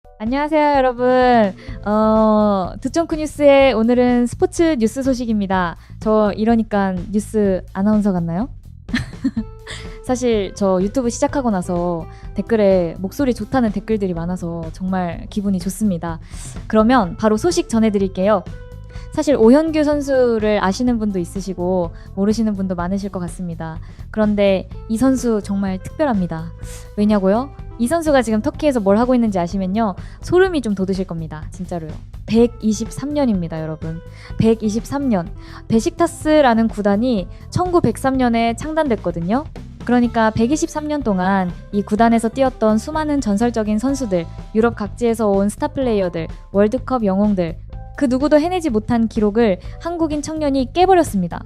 안녕하세요, 여러분. 두점크 뉴스의 오늘은 스포츠 뉴스 소식입니다. 저 이러니까 뉴스 아나운서 같나요? 사실 저 유튜브 시작하고 나서 댓글에 목소리 좋다는 댓글들이 많아서 정말 기분이 좋습니다. 그러면 바로 소식 전해드릴게요. 사실 오현규 선수를 아시는 분도 있으시고 모르시는 분도 많으실 것 같습니다. 그런데 이 선수 정말 특별합니다. 왜냐고요? 이 선수가 지금 터키에서 뭘 하고 있는지 아시면요, 소름이 좀 돋으실 겁니다. 진짜로요. 123년입니다, 여러분. 123년. 베식타스라는 구단이 1903년에 창단됐거든요. 그러니까 123년 동안 이 구단에서 뛰었던 수많은 전설적인 선수들, 유럽 각지에서 온 스타 플레이어들, 월드컵 영웅들, 그 누구도 해내지 못한 기록을 한국인 청년이 깨버렸습니다.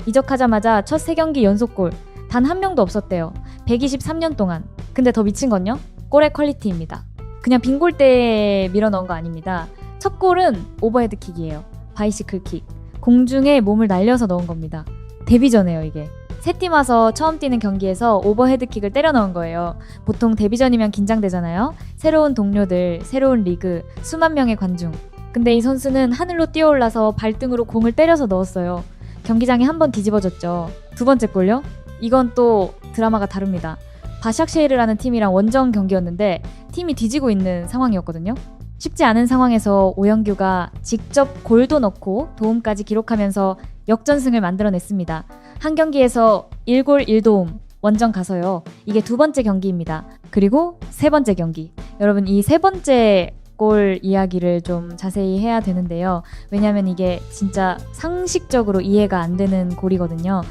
이적하자마자 첫 3경기 연속골, 단 한 명도 없었대요. 123년 동안. 근데 더 미친 건요? 골의 퀄리티입니다. 그냥 빈 골대에 밀어넣은 거 아닙니다. 첫 골은 오버헤드킥이에요. 바이시클 킥. 공중에 몸을 날려서 넣은 겁니다. 데뷔전이에요, 이게. 새 팀 와서 처음 뛰는 경기에서 오버헤드킥을 때려 넣은 거예요. 보통 데뷔전이면 긴장되잖아요. 새로운 동료들, 새로운 리그, 수만 명의 관중. 근데 이 선수는 하늘로 뛰어올라서 발등으로 공을 때려서 넣었어요. 경기장이 한 번 뒤집어졌죠. 두 번째 골요? 이건 또 드라마가 다릅니다. 바샥쉐이르라는 팀이랑 원정 경기였는데 팀이 뒤지고 있는 상황이었거든요. 쉽지 않은 상황에서 오영규가 직접 골도 넣고 도움까지 기록하면서 역전승을 만들어냈습니다. 한 경기에서 1골 1도움, 원정 가서요. 이게 두 번째 경기입니다. 그리고 세 번째 경기. 여러분, 이 세 번째 골 이야기를 좀 자세히 해야 되는데요. 왜냐면 이게 진짜 상식적으로 이해가 안 되는 골이거든요.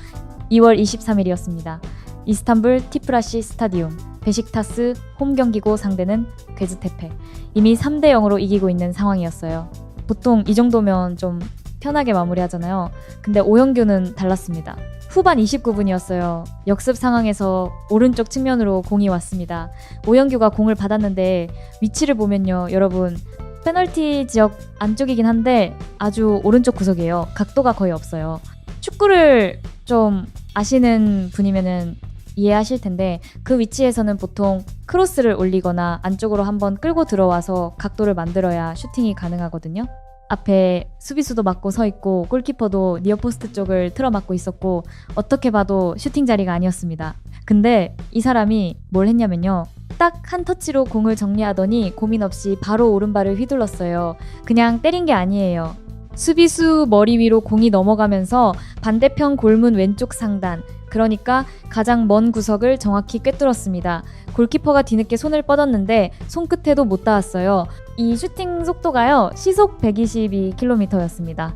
2월 23일이었습니다. 이스탄불 티프라시 스타디움, 베식타스 홈 경기고 상대는 괴즈테페. 이미 3대0으로 이기고 있는 상황이었어요. 보통 이 정도면 좀 편하게 마무리하잖아요. 근데 오영규는 달랐습니다. 후반 29분이었어요. 역습 상황에서 오른쪽 측면으로 공이 왔습니다. 오영규가 공을 받았는데 위치를 보면요, 여러분, 페널티 지역 안쪽이긴 한데 아주 오른쪽 구석이에요. 각도가 거의 없어요. 축구를 좀 아시는 분이면은 이해하실 텐데, 그 위치에서는 보통 크로스를 올리거나 안쪽으로 한번 끌고 들어와서 각도를 만들어야 슈팅이 가능하거든요. 앞에 수비수도 막고 서 있고 골키퍼도 니어포스트 쪽을 틀어 막고 있었고 어떻게 봐도 슈팅 자리가 아니었습니다. 근데 이 사람이 뭘 했냐면요, 딱 한 터치로 공을 정리하더니 고민 없이 바로 오른발을 휘둘렀어요. 그냥 때린 게 아니에요. 수비수 머리 위로 공이 넘어가면서 반대편 골문 왼쪽 상단, 그러니까 가장 먼 구석을 정확히 꿰뚫었습니다. 골키퍼가 뒤늦게 손을 뻗었는데 손끝에도 못 닿았어요. 이 슈팅 속도가요, 시속 122km였습니다.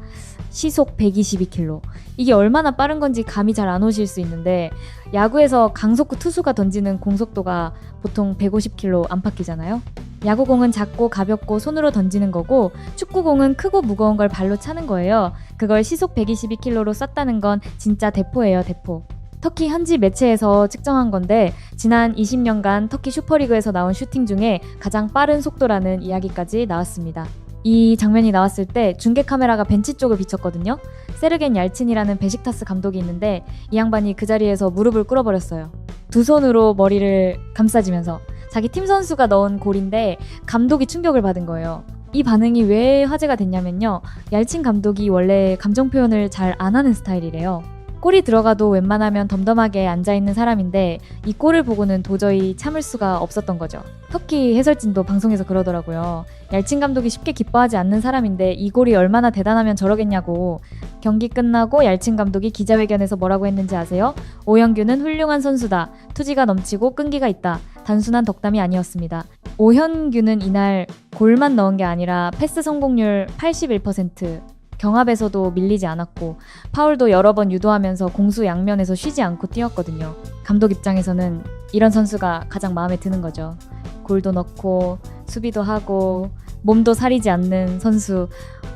시속 122km. 이게 얼마나 빠른 건지 감이 잘 안 오실 수 있는데, 야구에서 강속구 투수가 던지는 공속도가 보통 150km 안팎이잖아요. 야구공은 작고 가볍고 손으로 던지는 거고, 축구공은 크고 무거운 걸 발로 차는 거예요. 그걸 시속 122km로 쐈다는 건 진짜 대포예요, 대포. 터키 현지 매체에서 측정한 건데, 지난 20년간 터키 슈퍼리그에서 나온 슈팅 중에 가장 빠른 속도라는 이야기까지 나왔습니다. 이 장면이 나왔을 때 중계 카메라가 벤치 쪽을 비쳤거든요. 세르겐 얄친이라는 베식타스 감독이 있는데 이 양반이 그 자리에서 무릎을 꿇어버렸어요. 두 손으로 머리를 감싸지면서. 자기 팀 선수가 넣은 골인데 감독이 충격을 받은 거예요. 이 반응이 왜 화제가 됐냐면요, 얄친 감독이 원래 감정 표현을 잘 안 하는 스타일이래요. 골이 들어가도 웬만하면 덤덤하게 앉아있는 사람인데 이 골을 보고는 도저히 참을 수가 없었던 거죠. 터키 해설진도 방송에서 그러더라고요. 얄친 감독이 쉽게 기뻐하지 않는 사람인데 이 골이 얼마나 대단하면 저러겠냐고. 경기 끝나고 얄친 감독이 기자회견에서 뭐라고 했는지 아세요? 오영규는 훌륭한 선수다. 투지가 넘치고 끈기가 있다. 단순한 덕담이 아니었습니다. 오현규는 이날 골만 넣은 게 아니라 패스 성공률 81%, 경합에서도 밀리지 않았고 파울도 여러 번 유도하면서 공수 양면에서 쉬지 않고 뛰었거든요. 감독 입장에서는 이런 선수가 가장 마음에 드는 거죠. 골도 넣고 수비도 하고 몸도 사리지 않는 선수.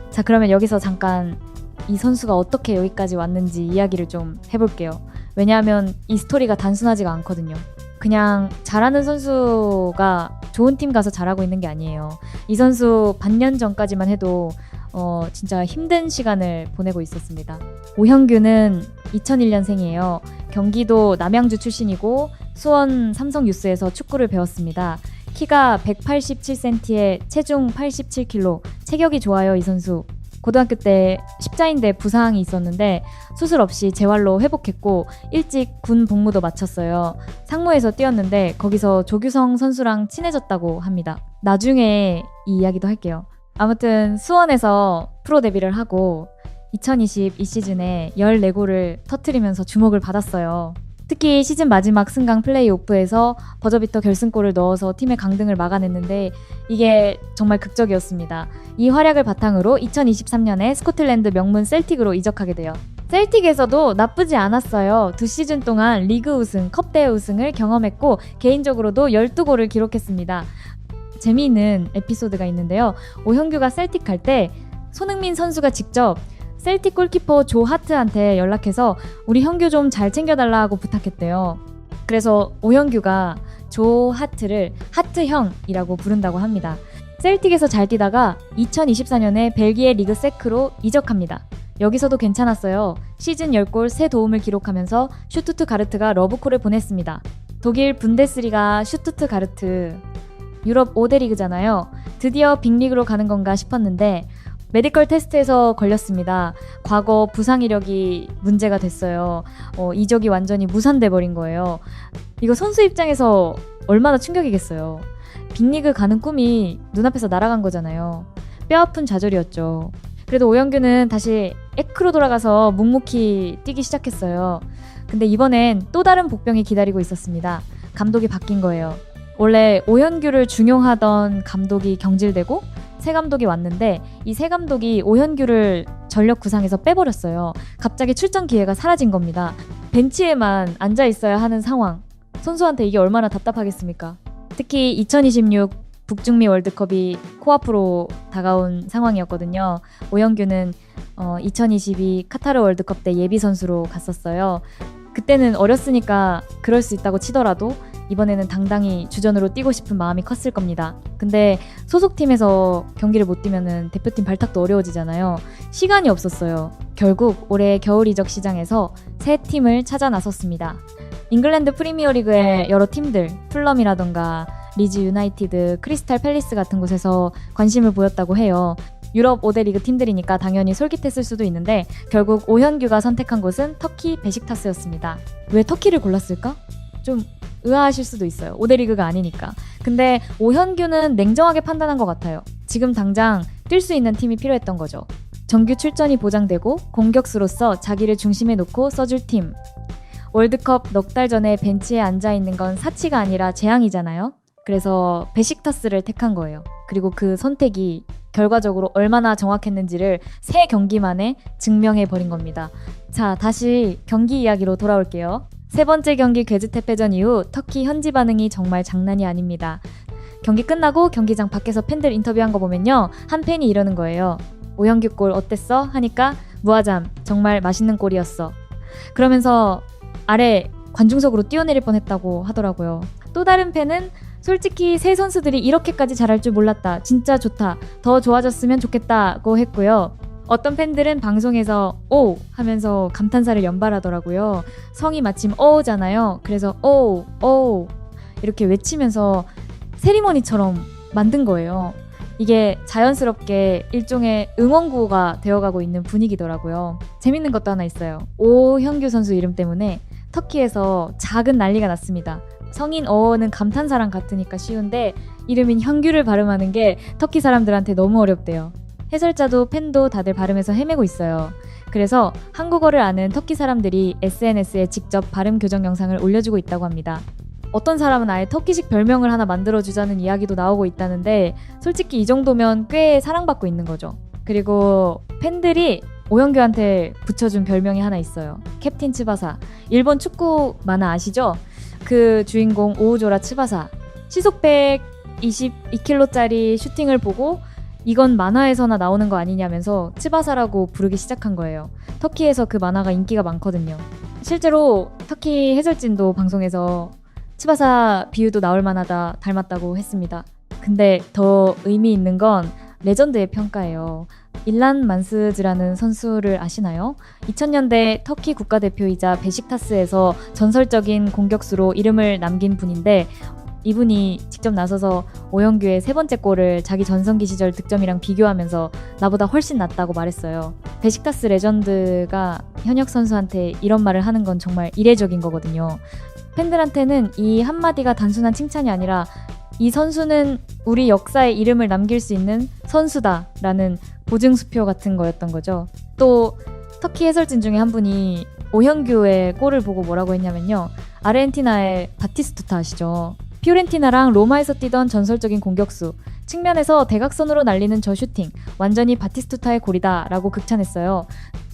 자, 그러면 여기서 잠깐 이 선수가 어떻게 여기까지 왔는지 이야기를 좀 해볼게요. 왜냐하면 이 스토리가 단순하지가 않거든요. 그냥 잘하는 선수가 좋은 팀 가서 잘하고 있는 게 아니에요. 이 선수 반년 전까지만 해도 진짜 힘든 시간을 보내고 있었습니다. 오현규는 2001년생이에요. 경기도 남양주 출신이고 수원 삼성 유스에서 축구를 배웠습니다. 키가 187cm에 체중 87kg. 체격이 좋아요, 이 선수. 고등학교 때 십자인대 부상이 있었는데 수술 없이 재활로 회복했고 일찍 군 복무도 마쳤어요. 상무에서 뛰었는데 거기서 조규성 선수랑 친해졌다고 합니다. 나중에 이 이야기도 할게요. 아무튼 수원에서 프로 데뷔를 하고 2022 시즌에 14골을 터뜨리면서 주목을 받았어요. 특히 시즌 마지막 승강 플레이오프에서 버저비터 결승골을 넣어서 팀의 강등을 막아냈는데 이게 정말 극적이었습니다. 이 활약을 바탕으로 2023년에 스코틀랜드 명문 셀틱으로 이적하게 돼요. 셀틱에서도 나쁘지 않았어요. 2시즌 동안 리그 우승, 컵대회 우승을 경험했고 개인적으로도 12골을 기록했습니다. 재미있는 에피소드가 있는데요. 오현규가 셀틱 갈 때 손흥민 선수가 직접 셀틱 골키퍼 조 하트한테 연락해서 우리 현규 좀 잘 챙겨달라고 부탁했대요. 그래서 오현규가 조 하트를 하트형이라고 부른다고 합니다. 셀틱에서 잘 뛰다가 2024년에 벨기에 리그 세크로 이적합니다. 여기서도 괜찮았어요. 시즌 10골 3도움을 기록하면서 슈투트가르트가 러브콜을 보냈습니다. 독일 분데스리가 슈투트가르트, 유럽 5대 리그잖아요. 드디어 빅리그로 가는 건가 싶었는데 메디컬 테스트에서 걸렸습니다. 과거 부상 이력이 문제가 됐어요. 이적이 완전히 무산돼 버린 거예요. 이거 선수 입장에서 얼마나 충격이겠어요. 빅리그 가는 꿈이 눈앞에서 날아간 거잖아요. 뼈아픈 좌절이었죠. 그래도 오영규는 다시 에크로 돌아가서 묵묵히 뛰기 시작했어요. 근데 이번엔 또 다른 복병이 기다리고 있었습니다. 감독이 바뀐 거예요. 원래 오현규를 중용하던 감독이 경질되고 새 감독이 왔는데 이 새 감독이 오현규를 전력 구상에서 빼버렸어요. 갑자기 출전 기회가 사라진 겁니다. 벤치에만 앉아 있어야 하는 상황. 선수한테 이게 얼마나 답답하겠습니까? 특히 2026 북중미 월드컵이 코앞으로 다가온 상황이었거든요. 오현규는 2022 카타르 월드컵 때 예비 선수로 갔었어요. 그때는 어렸으니까 그럴 수 있다고 치더라도 이번에는 당당히 주전으로 뛰고 싶은 마음이 컸을 겁니다. 근데 소속팀에서 경기를 못 뛰면은 대표팀 발탁도 어려워지잖아요. 시간이 없었어요. 결국 올해 겨울 이적 시장에서 새 팀을 찾아 나섰습니다. 잉글랜드 프리미어리그의 여러 팀들, 풀럼이라던가 리즈 유나이티드, 크리스탈 팰리스 같은 곳에서 관심을 보였다고 해요. 유럽 5대 리그 팀들이니까 당연히 솔깃했을 수도 있는데 결국 오현규가 선택한 곳은 터키 베식타스였습니다. 왜 터키를 골랐을까? 좀 의아하실 수도 있어요. 5대 리그가 아니니까. 근데 오현규는 냉정하게 판단한 것 같아요. 지금 당장 뛸 수 있는 팀이 필요했던 거죠. 정규 출전이 보장되고 공격수로서 자기를 중심에 놓고 써줄 팀. 월드컵 넉 달 전에 벤치에 앉아있는 건 사치가 아니라 재앙이잖아요. 그래서 베식타스를 택한 거예요. 그리고 그 선택이 결과적으로 얼마나 정확했는지를 3경기 만에 증명해버린 겁니다. 자, 다시 경기 이야기로 돌아올게요. 3번째 경기 괴즈테페전 이후 터키 현지 반응이 정말 장난이 아닙니다. 경기 끝나고 경기장 밖에서 팬들 인터뷰한 거 보면요. 한 팬이 이러는 거예요. 오현규 골 어땠어? 하니까 무아잠 정말 맛있는 골이었어. 그러면서 아래 관중석으로 뛰어내릴 뻔했다고 하더라고요. 또 다른 팬은 솔직히 새 선수들이 이렇게까지 잘할 줄 몰랐다. 진짜 좋다. 더 좋아졌으면 좋겠다고 했고요. 어떤 팬들은 방송에서 오 하면서 감탄사를 연발하더라고요. 성이 마침 오잖아요. 그래서 오 이렇게 외치면서 세리머니처럼 만든 거예요. 이게 자연스럽게 일종의 응원구가 되어가고 있는 분위기더라고요. 재밌는 것도 하나 있어요. 오현규 선수 이름 때문에 터키에서 작은 난리가 났습니다. 성인 어는 감탄사랑 같으니까 쉬운데 이름인 현규를 발음하는 게 터키 사람들한테 너무 어렵대요. 해설자도 팬도 다들 발음에서 헤매고 있어요. 그래서 한국어를 아는 터키 사람들이 SNS에 직접 발음 교정 영상을 올려주고 있다고 합니다. 어떤 사람은 아예 터키식 별명을 하나 만들어주자는 이야기도 나오고 있다는데 솔직히 이 정도면 꽤 사랑받고 있는 거죠. 그리고 팬들이 오현규한테 붙여준 별명이 하나 있어요. 캡틴 츠바사. 일본 축구 만화 아시죠? 그 주인공 오우조라 츠바사. 시속 122km짜리 슈팅을 보고 이건 만화에서나 나오는 거 아니냐면서 츠바사라고 부르기 시작한 거예요. 터키에서 그 만화가 인기가 많거든요. 실제로 터키 해설진도 방송에서 츠바사 비유도 나올 만하다 닮았다고 했습니다. 근데 더 의미 있는 건 레전드의 평가예요. 일란 만스즈라는 선수를 아시나요? 2000년대 터키 국가대표이자 베식타스에서 전설적인 공격수로 이름을 남긴 분인데 이분이 직접 나서서 오영규의 세 번째 골을 자기 전성기 시절 득점이랑 비교하면서 나보다 훨씬 낫다고 말했어요. 베식타스 레전드가 현역 선수한테 이런 말을 하는 건 정말 이례적인 거거든요. 팬들한테는 이 한마디가 단순한 칭찬이 아니라 이 선수는 우리 역사에 이름을 남길 수 있는 선수다라는 보증수표 같은 거였던 거죠. 또 터키 해설진 중에 한 분이 오현규의 골을 보고 뭐라고 했냐면요. 아르헨티나의 바티스투타 아시죠? 피오렌티나랑 로마에서 뛰던 전설적인 공격수, 측면에서 대각선으로 날리는 저 슈팅, 완전히 바티스투타의 골이다 라고 극찬했어요.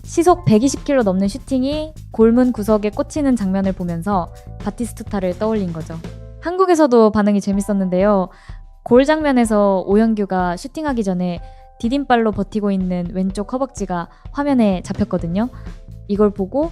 시속 120km 넘는 슈팅이 골문 구석에 꽂히는 장면을 보면서 바티스투타를 떠올린 거죠. 한국에서도 반응이 재밌었는데요. 골 장면에서 오현규가 슈팅하기 전에 디딤발로 버티고 있는 왼쪽 허벅지가 화면에 잡혔거든요. 이걸 보고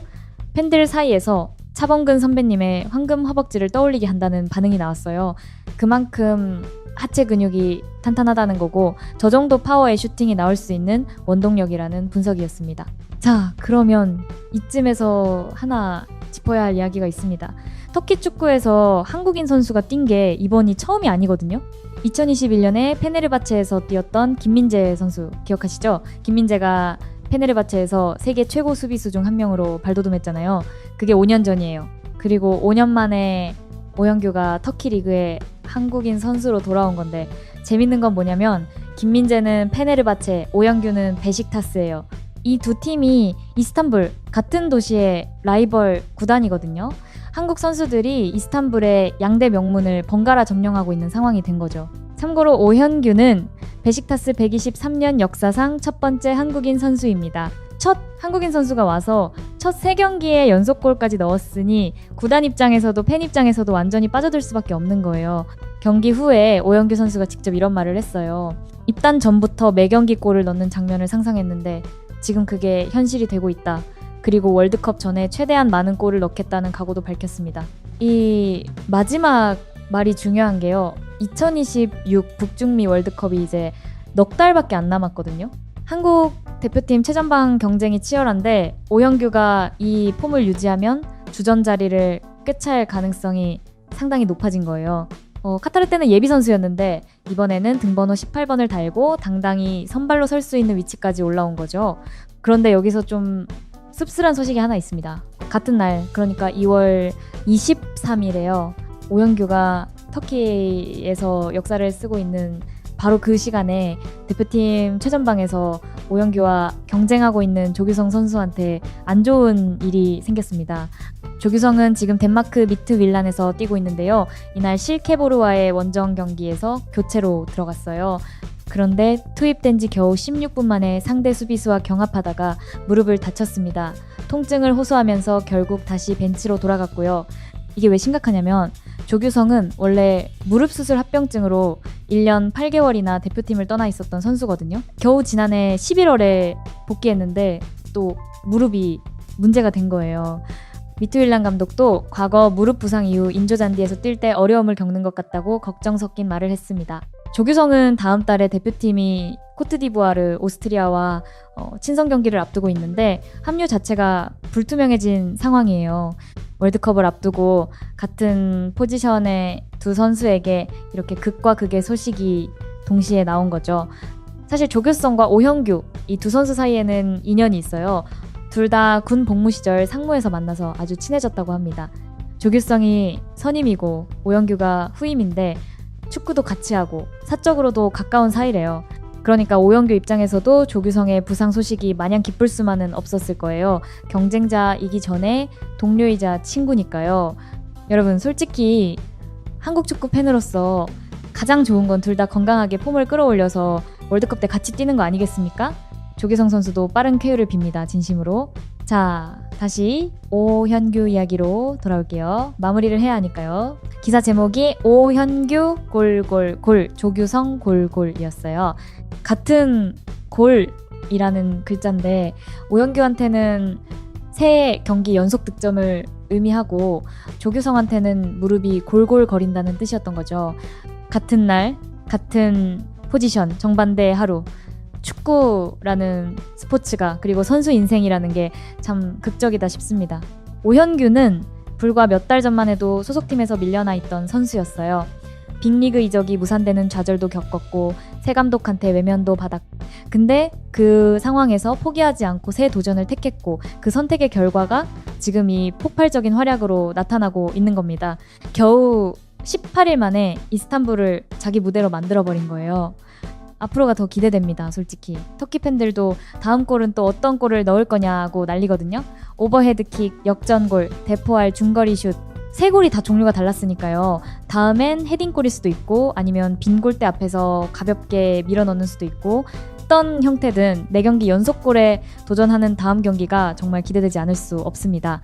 팬들 사이에서 차범근 선배님의 황금 허벅지를 떠올리게 한다는 반응이 나왔어요. 그만큼 하체 근육이 탄탄하다는 거고 저 정도 파워의 슈팅이 나올 수 있는 원동력이라는 분석이었습니다. 자, 그러면 이쯤에서 하나 짚어야 할 이야기가 있습니다. 터키 축구에서 한국인 선수가 뛴 게 이번이 처음이 아니거든요. 2021년에 페네르바체에서 뛰었던 김민재 선수 기억하시죠? 김민재가 페네르바체에서 세계 최고 수비수 중 한 명으로 발돋움했잖아요. 그게 5년 전이에요. 그리고 5년 만에 오영규가 터키 리그에 한국인 선수로 돌아온 건데 재밌는 건 뭐냐면 김민재는 페네르바체, 오영규는 베식타스예요. 이 두 팀이 이스탄불, 같은 도시의 라이벌 구단이거든요. 한국 선수들이 이스탄불의 양대 명문을 번갈아 점령하고 있는 상황이 된 거죠. 참고로 오현규는 베식타스 123년 역사상 첫 번째 한국인 선수입니다. 첫 한국인 선수가 와서 첫 3경기에 연속골까지 넣었으니 구단 입장에서도 팬 입장에서도 완전히 빠져들 수밖에 없는 거예요. 경기 후에 오영규 선수가 직접 이런 말을 했어요. 입단 전부터 매경기 골을 넣는 장면을 상상했는데 지금 그게 현실이 되고 있다. 그리고 월드컵 전에 최대한 많은 골을 넣겠다는 각오도 밝혔습니다. 이 마지막 말이 중요한 게요. 2026 북중미 월드컵이 이제 넉 달밖에 안 남았거든요. 한국 대표팀 최전방 경쟁이 치열한데 오영규가 이 폼을 유지하면 주전 자리를 꿰찰 가능성이 상당히 높아진 거예요. 카타르 때는 예비 선수였는데 이번에는 등번호 18번을 달고 당당히 선발로 설 수 있는 위치까지 올라온 거죠. 그런데 여기서 좀 씁쓸한 소식이 하나 있습니다. 같은 날, 그러니까 2월 23일에요. 오영규가 터키에서 역사를 쓰고 있는 바로 그 시간에 대표팀 최전방에서 오영규와 경쟁하고 있는 조규성 선수한테 안 좋은 일이 생겼습니다. 조규성은 지금 덴마크 미트 윌란에서 뛰고 있는데요. 이날 실케보르와의 원정 경기에서 교체로 들어갔어요. 그런데 투입된 지 겨우 16분 만에 상대 수비수와 경합하다가 무릎을 다쳤습니다. 통증을 호소하면서 결국 다시 벤치로 돌아갔고요. 이게 왜 심각하냐면 조규성은 원래 무릎 수술 합병증으로 1년 8개월이나 대표팀을 떠나 있었던 선수거든요. 겨우 지난해 11월에 복귀했는데 또 무릎이 문제가 된 거예요. 미트윌란 감독도 과거 무릎 부상 이후 인조잔디에서 뛸 때 어려움을 겪는 것 같다고 걱정 섞인 말을 했습니다. 조규성은 다음 달에 대표팀이 코트디부아르, 오스트리아와 친선 경기를 앞두고 있는데 합류 자체가 불투명해진 상황이에요. 월드컵을 앞두고 같은 포지션의 두 선수에게 이렇게 극과 극의 소식이 동시에 나온 거죠. 사실 조규성과 오형규 이 두 선수 사이에는 인연이 있어요. 둘 다 군 복무 시절 상무에서 만나서 아주 친해졌다고 합니다. 조규성이 선임이고 오형규가 후임인데 축구도 같이 하고 사적으로도 가까운 사이래요. 그러니까 오영규 입장에서도 조규성의 부상 소식이 마냥 기쁠 수만은 없었을 거예요. 경쟁자이기 전에 동료이자 친구니까요. 여러분 솔직히 한국 축구 팬으로서 가장 좋은 건 둘 다 건강하게 폼을 끌어올려서 월드컵 때 같이 뛰는 거 아니겠습니까? 조규성 선수도 빠른 쾌유를 빕니다. 진심으로. 자, 다시 오현규 이야기로 돌아올게요. 마무리를 해야 하니까요. 기사 제목이 오현규 골골골 조규성 골골이었어요. 같은 골이라는 글자인데 오현규한테는 세 경기 연속 득점을 의미하고 조규성한테는 무릎이 골골거린다는 뜻이었던 거죠. 같은 날, 같은 포지션, 정반대의 하루. 축구라는 스포츠가 그리고 선수 인생이라는 게 참 극적이다 싶습니다. 오현규는 불과 몇 달 전만 해도 소속팀에서 밀려나 있던 선수였어요. 빅리그 이적이 무산되는 좌절도 겪었고 새 감독한테 외면도 근데 그 상황에서 포기하지 않고 새 도전을 택했고 그 선택의 결과가 지금 이 폭발적인 활약으로 나타나고 있는 겁니다. 겨우 18일 만에 이스탄불을 자기 무대로 만들어버린 거예요. 앞으로가 더 기대됩니다. 솔직히 터키 팬들도 다음 골은 또 어떤 골을 넣을 거냐고 난리거든요. 오버헤드킥, 역전골, 대포알, 중거리 슛 세 골이 다 종류가 달랐으니까요. 다음엔 헤딩골일 수도 있고 아니면 빈 골대 앞에서 가볍게 밀어넣는 수도 있고 어떤 형태든 4경기 연속골에 도전하는 다음 경기가 정말 기대되지 않을 수 없습니다.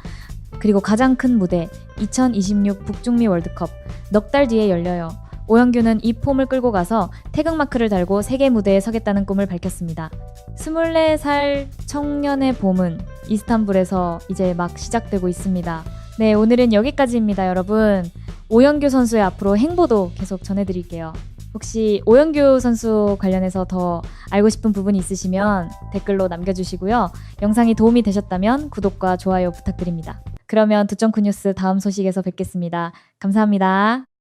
그리고 가장 큰 무대 2026 북중미 월드컵 넉 달 뒤에 열려요. 오영규는 이 폼을 끌고 가서 태극마크를 달고 세계 무대에 서겠다는 꿈을 밝혔습니다. 24살 청년의 봄은 이스탄불에서 이제 막 시작되고 있습니다. 네, 오늘은 여기까지입니다, 여러분. 오영규 선수의 앞으로 행보도 계속 전해드릴게요. 혹시 오영규 선수 관련해서 더 알고 싶은 부분이 있으시면 댓글로 남겨주시고요. 영상이 도움이 되셨다면 구독과 좋아요 부탁드립니다. 그러면 두점크 뉴스 다음 소식에서 뵙겠습니다. 감사합니다.